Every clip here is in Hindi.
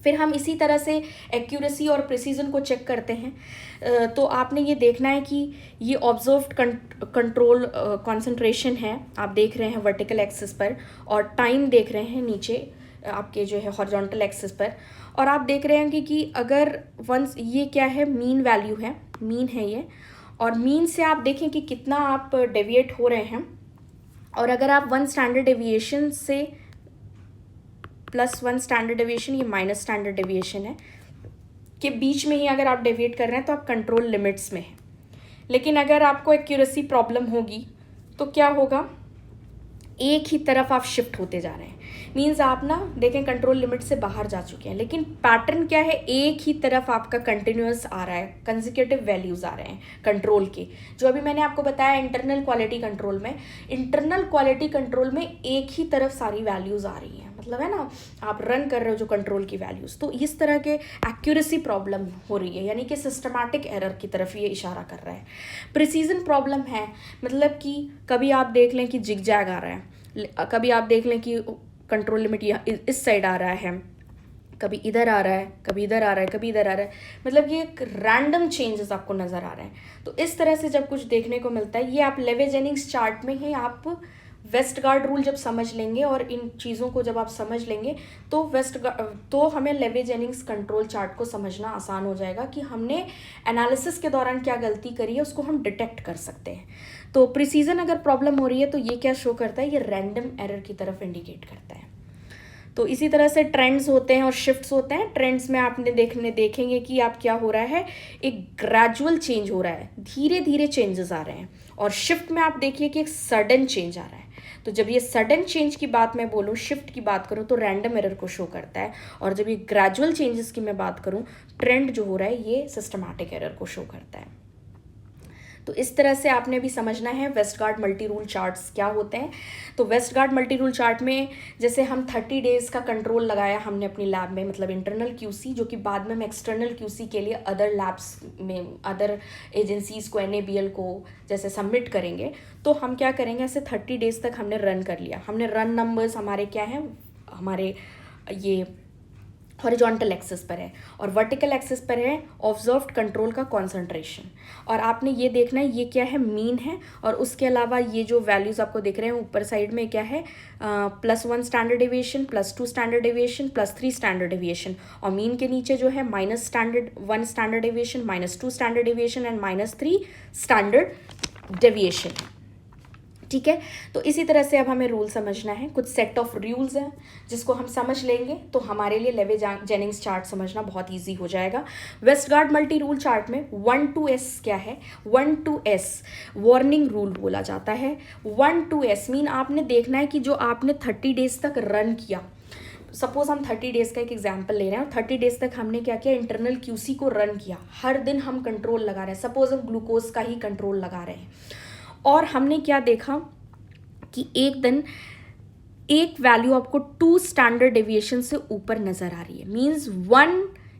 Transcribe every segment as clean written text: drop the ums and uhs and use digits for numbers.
फिर हम इसी तरह से एक्यूरेसी और प्रिसीजन को चेक करते हैं। तो आपने ये देखना है कि ये ऑब्जर्व्ड कंट्रोल कंसंट्रेशन है, आप देख रहे हैं वर्टिकल एक्सिस पर, और टाइम देख रहे हैं नीचे आपके जो है हॉरिजॉन्टल एक्सिस पर। और आप देख रहे हैं कि अगर वंस ये क्या है, मीन वैल्यू है, मीन है ये, और मीन से आप देखें कि कितना आप डेविएट हो रहे हैं। और अगर आप 1 स्टैंडर्ड डेविएशन से +1 स्टैंडर्ड डेविएशन, ये माइनस स्टैंडर्ड डेविएशन है, के बीच में ही अगर आप डेविएट कर रहे हैं तो आप कंट्रोल लिमिट्स में हैं। लेकिन अगर आपको एक्यूरेसी प्रॉब्लम होगी तो क्या होगा, एक ही तरफ आप शिफ्ट होते जा रहे हैं। मीन्स आप ना देखें कंट्रोल लिमिट से बाहर जा चुके हैं, लेकिन पैटर्न क्या है, एक ही तरफ आपका कंटिन्यूअस आ रहा है, कंसेक्यूटिव वैल्यूज़ आ रहे हैं कंट्रोल के। जो अभी मैंने आपको बताया इंटरनल क्वालिटी कंट्रोल में, इंटरनल क्वालिटी कंट्रोल में एक ही तरफ सारी वैल्यूज़ आ रही हैं, मतलब है ना, आप रन कर रहे हो जो कंट्रोल की वैल्यूज़। तो इस तरह के एक्यूरेसी प्रॉब्लम हो रही है, यानी कि सिस्टमैटिक एरर की तरफ ये इशारा कर रहा है। प्रिसीजन प्रॉब्लम है, मतलब कि कभी आप देख लें कि जिग जैग आ रहा है, कभी आप देख लें कि कंट्रोल लिमिट यहाँ इस साइड आ रहा है, कभी इधर आ रहा है, कभी इधर आ रहा है, कभी इधर आ रहा है, मतलब ये एक रैंडम चेंजेस आपको नज़र आ रहे हैं। तो इस तरह से जब कुछ देखने को मिलता है, ये आप लेवे जेनिंग्स चार्ट में ही आप वेस्टगार्ड रूल जब समझ लेंगे और इन चीज़ों को जब आप समझ लेंगे तो हमें लेवे जेनिंग्स कंट्रोल चार्ट को समझना आसान हो जाएगा कि हमने एनालिसिस के दौरान क्या गलती करी है, उसको हम डिटेक्ट कर सकते हैं। तो प्रिसीजन अगर प्रॉब्लम हो रही है तो ये क्या शो करता है, ये रैंडम एरर की तरफ इंडिकेट करता है। तो इसी तरह से ट्रेंड्स होते हैं और शिफ्ट्स होते हैं। ट्रेंड्स में आपने देखेंगे कि आप क्या हो रहा है, एक ग्रेजुअल चेंज हो रहा है, धीरे धीरे चेंजेस आ रहे हैं। और शिफ्ट में आप देखिए कि एक सडन चेंज आ रहा है। तो जब ये सडन चेंज की बात मैं बोलूँ, शिफ्ट की बात करूँ, तो रैंडम एरर को शो करता है। और जब ये ग्रेजुअल चेंजेस की मैं बात करूँ, ट्रेंड जो हो रहा है, ये सिस्टमैटिक एरर को शो करता है। तो इस तरह से आपने भी समझना है वेस्टगार्ड मल्टी रूल चार्ट्स क्या होते हैं। तो वेस्टगार्ड मल्टी रूल चार्ट में जैसे हम 30 डेज़ का कंट्रोल लगाया हमने अपनी लैब में, मतलब इंटरनल क्यूसी, जो कि बाद में हम एक्सटर्नल क्यूसी के लिए अदर लैब्स में, अदर एजेंसीज़ को, NABL को जैसे सबमिट करेंगे, तो हम क्या करेंगे, ऐसे 30 डेज़ तक हमने रन कर लिया। हमने रन नंबर्स हमारे क्या हैं, हमारे ये हॉरिजॉन्टल एक्सिस पर है, और वर्टिकल एक्सिस पर है ऑब्जर्व्ड कंट्रोल का कॉन्सेंट्रेशन। और आपने ये देखना है ये क्या है, मीन है। और उसके अलावा ये जो वैल्यूज़ आपको दिख रहे हैं ऊपर साइड में क्या है, +1 standard deviation, +2 standard deviation, +3 standard deviation. और मीन के नीचे जो है -1 standard deviation, -2 standard deviation and -3 standard deviation. ठीक है। तो इसी तरह से अब हमें रूल समझना है, कुछ सेट ऑफ रूल्स हैं जिसको हम समझ लेंगे तो हमारे लिए लेवे जेनिंग्स चार्ट समझना बहुत इजी हो जाएगा। वेस्टगार्ड मल्टी रूल चार्ट में 1 to S क्या है, 1 to S वार्निंग रूल बोला जाता है। 1 to S मीन आपने देखना है कि जो आपने 30 डेज तक रन किया, सपोज हम 30 डेज़ का एक एग्जाम्पल ले रहे हैं, और 30 डेज़ तक हमने क्या किया, इंटरनल क्यूसी को रन किया, हर दिन हम कंट्रोल लगा रहे हैं, सपोज हम ग्लूकोज का ही कंट्रोल लगा रहे हैं, और हमने क्या देखा कि एक दिन एक वैल्यू आपको 2 स्टैंडर्ड डेविएशन से ऊपर नज़र आ रही है, मींस 1,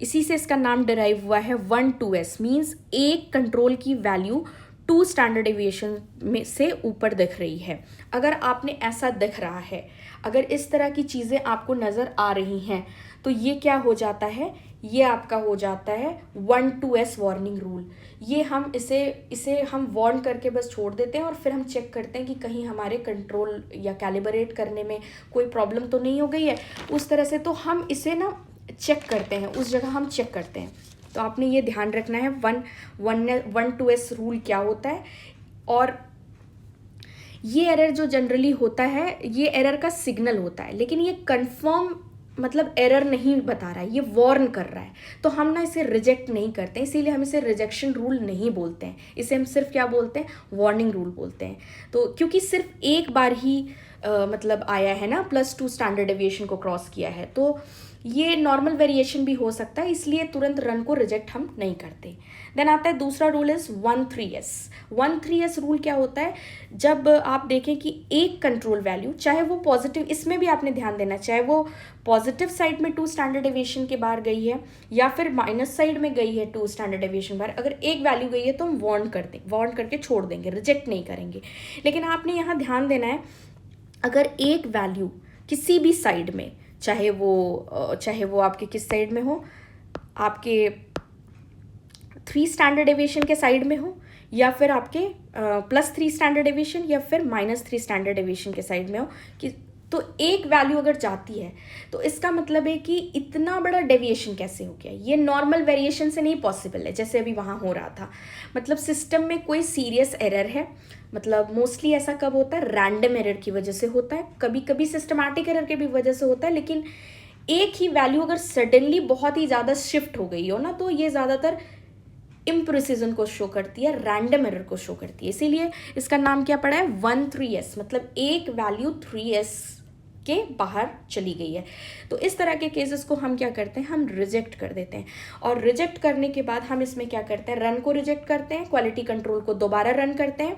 इसी से इसका नाम डिराइव हुआ है 1 to S, मींस एक कंट्रोल की वैल्यू 2 स्टैंडर्ड डेविएशन में से ऊपर दिख रही है। अगर आपने ऐसा दिख रहा है, अगर इस तरह की चीज़ें आपको नज़र आ रही हैं, तो ये क्या हो जाता है, ये आपका हो जाता है 1 to S वार्निंग रूल। ये हम इसे हम वार्न करके बस छोड़ देते हैं, और फिर हम चेक करते हैं कि कहीं हमारे कंट्रोल या कैलिब्रेट करने में कोई प्रॉब्लम तो नहीं हो गई है, उस तरह से। तो हम इसे ना चेक करते हैं, उस जगह हम चेक करते हैं। तो आपने ये ध्यान रखना है 1 to S रूल क्या होता है। और ये एरर जो जनरली होता है, ये एरर का सिग्नल होता है, लेकिन ये कंफर्म मतलब एरर नहीं बता रहा है, ये वार्न कर रहा है। तो हम ना इसे रिजेक्ट नहीं करते, इसीलिए हम इसे रिजेक्शन रूल नहीं बोलते हैं, इसे हम सिर्फ क्या बोलते हैं, वार्निंग रूल बोलते हैं। तो क्योंकि सिर्फ एक बार ही मतलब आया है ना, +2 स्टैंडर्ड डेविएशन को क्रॉस किया है, तो ये नॉर्मल वेरिएशन भी हो सकता है, इसलिए तुरंत रन को रिजेक्ट हम नहीं करते। देन आता है दूसरा rule is 1-3S। 1-3S rule क्या होता है, जब आप देखें कि एक कंट्रोल वैल्यू, चाहे वो पॉजिटिव, इसमें भी आपने ध्यान देना, चाहे वो पॉजिटिव साइड में 2 स्टैंडर्ड डेविएशन के बाहर गई है या फिर माइनस साइड में गई है 2 स्टैंडर्ड डेविएशन बाहर, अगर एक वैल्यू गई है तो हम वार्न करके छोड़ देंगे, रिजेक्ट नहीं करेंगे। लेकिन आपने यहाँ ध्यान देना है, अगर एक वैल्यू किसी भी साइड में चाहे वो आपके किस साइड में हो, आपके 3 स्टैंडर्ड डेविएशन के साइड में हो, या फिर आपके +3 स्टैंडर्ड डेविएशन या फिर -3 स्टैंडर्ड डेविएशन के साइड में हो, कि तो एक वैल्यू अगर जाती है तो इसका मतलब है कि इतना बड़ा डेविएशन कैसे हो गया। ये नॉर्मल वेरिएशन से नहीं पॉसिबल है, जैसे अभी वहाँ हो रहा था। मतलब सिस्टम में कोई सीरियस एरर है। मतलब मोस्टली ऐसा कब होता है, रैंडम एरर की वजह से होता है, कभी कभी सिस्टमैटिक एरर की भी वजह से होता है। लेकिन एक ही वैल्यू अगर सडनली बहुत ही ज़्यादा शिफ्ट हो गई हो ना, तो ये ज़्यादातर इम्प्रिसिजन को शो करती है, रैंडम एरर को शो करती है। इसीलिए इसका नाम क्या पड़ा है, 1-3s, मतलब एक वैल्यू 3s के बाहर चली गई है। तो इस तरह के केसेस को हम क्या करते हैं, हम रिजेक्ट कर देते हैं। और रिजेक्ट करने के बाद हम इसमें क्या करते हैं, रन को रिजेक्ट करते हैं, क्वालिटी कंट्रोल को दोबारा रन करते हैं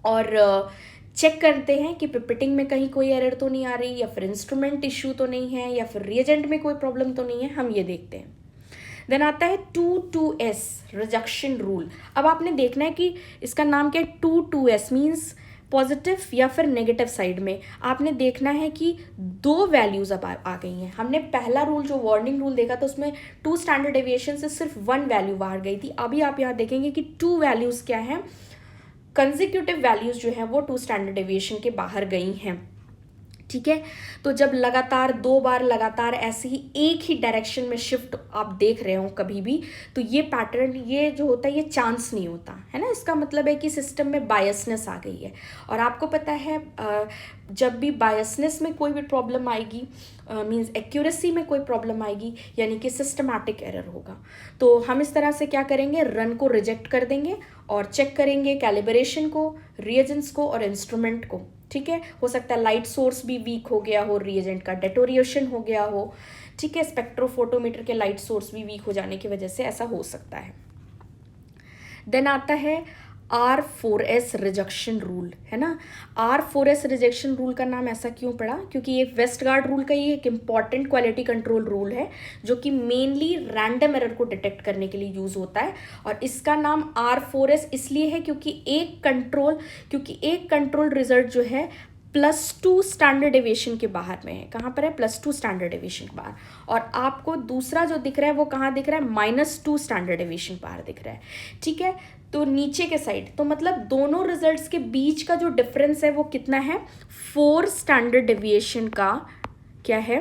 और चेक करते हैं कि पिपेटिंग में कहीं कोई एरर तो नहीं आ रही, या फिर इंस्ट्रूमेंट इश्यू तो नहीं है, या फिर रिएजेंट में कोई प्रॉब्लम तो नहीं है, हम ये देखते हैं। देन आता है 2-2s रिजेक्शन रूल। अब आपने देखना है कि इसका नाम क्या है, 2-2s मीन्स पॉजिटिव या फिर नेगेटिव साइड में आपने देखना है कि 2 वैल्यूज अब आ गई हैं। हमने पहला रूल जो वार्निंग रूल देखा था उसमें 2 स्टैंडर्ड डेविएशन से सिर्फ 1 वैल्यू बाहर गई थी। अभी आप यहाँ देखेंगे कि 2 वैल्यूज क्या हैं, कंसेक्यूटिव वैल्यूज जो हैं वो 2 स्टैंडर्ड डेविएशन के बाहर गई हैं। ठीक है, तो जब लगातार 2 बार लगातार ऐसे ही एक ही डायरेक्शन में शिफ्ट आप देख रहे हो कभी भी, तो ये पैटर्न, ये जो होता है ये चांस नहीं होता है ना। इसका मतलब है कि सिस्टम में बायसनेस आ गई है। और आपको पता है जब भी बायसनेस में कोई भी प्रॉब्लम आएगी, मींस एक्यूरेसी में कोई प्रॉब्लम आएगी, यानी कि सिस्टमैटिक एरर होगा। तो हम इस तरह से क्या करेंगे, रन को रिजेक्ट कर देंगे और चेक करेंगे कैलिब्रेशन को, रिएजेंट्स को और इंस्ट्रूमेंट को। ठीक है, हो सकता है लाइट सोर्स भी वीक हो गया हो, रिएजेंट का डेटोरिएशन हो गया हो। ठीक है, स्पेक्ट्रोफोटोमीटर के लाइट सोर्स भी वीक हो जाने की वजह से ऐसा हो सकता है। देन आता है R4S रिजेक्शन रूल, है ना। R4S रिजेक्शन रूल का नाम ऐसा क्यों पड़ा, क्योंकि ये वेस्टगार्ड रूल का ही एक इम्पॉर्टेंट क्वालिटी कंट्रोल रूल है जो कि मेनली रैंडम एरर को डिटेक्ट करने के लिए यूज होता है। और इसका नाम R4S इसलिए है क्योंकि एक कंट्रोल रिजल्ट जो है +2 स्टैंडर्ड डेविएशन के बाहर में है। कहाँ पर है, +2 स्टैंडर्ड डेविएशन के बाहर। और आपको दूसरा जो दिख रहा है वो कहाँ दिख रहा है, -2 स्टैंडर्ड डेविएशन बाहर दिख रहा है। ठीक है, तो नीचे के साइड, तो मतलब दोनों रिजल्ट्स के बीच का जो डिफरेंस है वो कितना है, 4 स्टैंडर्ड डेविएशन का क्या है,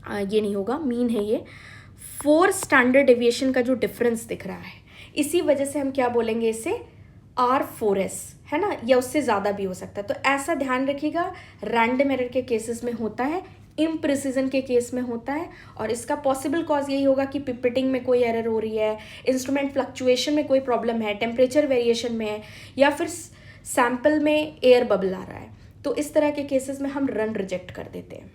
ये नहीं होगा, मीन है ये, 4 स्टैंडर्ड डेविएशन का जो डिफरेंस दिख रहा है, इसी वजह से हम क्या बोलेंगे इसे, R4S, है ना, या उससे ज़्यादा भी हो सकता है। तो ऐसा ध्यान रखिएगा, रैंडम एरर के केसेस में होता है, इम्प्रिसिजन के केस में होता है। और इसका पॉसिबल कॉज यही होगा कि पिपेटिंग में कोई एरर हो रही है, इंस्ट्रूमेंट फ्लक्चुएशन में कोई प्रॉब्लम है, टेम्परेचर वेरिएशन में है, या फिर सैंपल में एयर बबल आ रहा है। तो इस तरह के केसेस में हम रन रिजेक्ट कर देते हैं।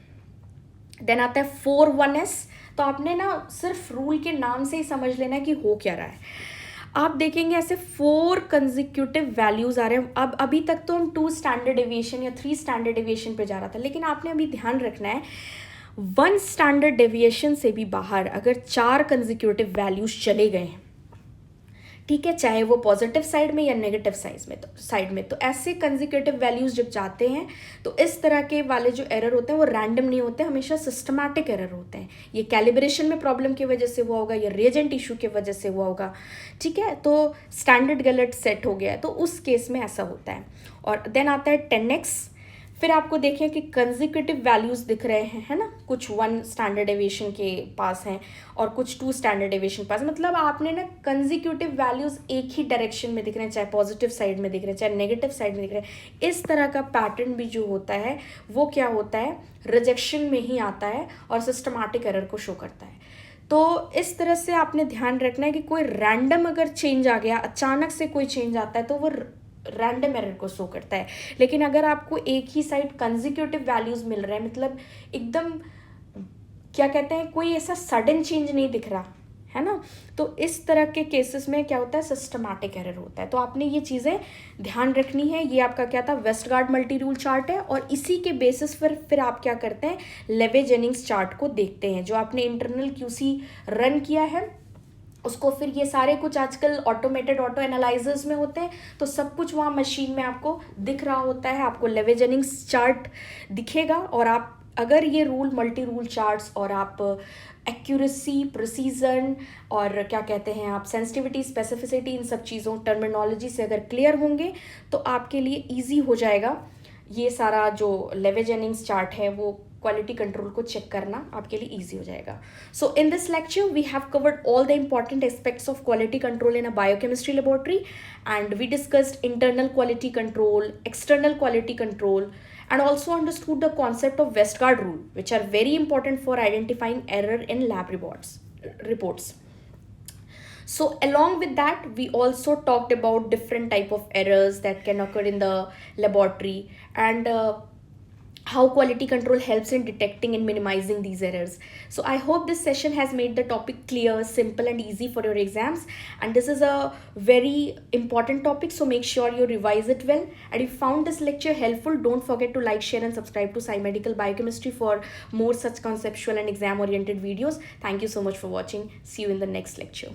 देन आता है 4-1s। तो आपने ना सिर्फ रूल के नाम से ही समझ लेना है कि हो क्या रहा है। आप देखेंगे ऐसे 4 कंसेक्यूटिव वैल्यूज आ रहे हैं। अब अभी तक तो हम 2 स्टैंडर्ड डेविएशन या 3 स्टैंडर्ड डेविएशन पे जा रहा था, लेकिन आपने अभी ध्यान रखना है 1 स्टैंडर्ड डेविएशन से भी बाहर अगर 4 कंसेक्यूटिव वैल्यूज चले गए हैं, ठीक है, चाहे वो पॉजिटिव साइड में या नेगेटिव साइड में, तो ऐसे कंसेक्यूटिव वैल्यूज जब जाते हैं तो इस तरह के वाले जो एरर होते हैं वो रैंडम नहीं होते, हमेशा सिस्टमैटिक एरर होते हैं। ये कैलिब्रेशन में प्रॉब्लम की वजह से हुआ होगा, या रिएजेंट इशू की वजह से हुआ होगा। ठीक है, तो स्टैंडर्ड गलत सेट हो गया है, तो उस केस में ऐसा होता है। और देन आता है 10x। फिर आपको देखें कि कंसेक्यूटिव वैल्यूज दिख रहे हैं, है ना, कुछ 1 स्टैंडर्ड डेविएशन के पास हैं और कुछ 2 स्टैंडर्ड डेविएशन पास। मतलब आपने ना कंसेक्यूटिव वैल्यूज एक ही डायरेक्शन में दिख रहे हैं, चाहे पॉजिटिव साइड में दिख रहे हैं, चाहे नेगेटिव साइड में दिख रहे हैं। इस तरह का पैटर्न भी जो होता है वो क्या होता है, रिजेक्शन में ही आता है और सिस्टमैटिक एरर को शो करता है। तो इस तरह से आपने ध्यान रखना है कि कोई रैंडम अगर चेंज आ गया, अचानक से कोई चेंज आता है, तो वो रैंडम एरर को शो करता है। लेकिन अगर आपको एक ही साइड कंसेक्यूटिव वैल्यूज मिल रहे हैं, मतलब एकदम क्या कहते हैं, कोई ऐसा सडन चेंज नहीं दिख रहा है ना, तो इस तरह के केसेस में क्या होता है, सिस्टमैटिक एरर होता है। तो आपने ये चीज़ें ध्यान रखनी है। ये आपका क्या था, वेस्टगार्ड मल्टी रूल चार्ट है, और इसी के बेसिस पर फिर आप क्या करते हैं, लेवे जेनिंग्स चार्ट को देखते हैं, जो आपने इंटरनल क्यूसी रन किया है उसको। फिर ये सारे कुछ आजकल ऑटोमेटेड ऑटो एनालाइजर्स में होते हैं, तो सब कुछ वहाँ मशीन में आपको दिख रहा होता है, आपको लेवे जेनिंग्स चार्ट दिखेगा और आप अगर ये रूल मल्टी रूल चार्ट्स और आप एक्यूरेसी, प्रिसीजन और क्या कहते हैं आप सेंसिटिविटी, स्पेसिफिसिटी, इन सब चीज़ों टर्मिनोलॉजी से अगर क्लियर होंगे तो आपके लिए ईजी हो जाएगा ये सारा जो लेवे जेनिंग्स चार्ट है वो क्वालिटी कंट्रोल को चेक करना आपके लिए ईजी हो जाएगा. So in this lecture we have covered all the important aspects of quality control in a biochemistry laboratory and we discussed internal quality control, external quality control, and also understood the concept of Westgard rule, which are very important for identifying error in lab reports. So along with that, we also talked about different type of errors that can occur in the laboratory, and how quality control helps in detecting and minimizing these errors. So I hope this session has made the topic clear, simple and easy for your exams, and this is a very important topic, so make sure you revise it well. And if you found this lecture helpful, don't forget to like, share and subscribe to Sai Medical Biochemistry for more such conceptual and exam oriented videos. Thank you so much for watching. See you in the next lecture.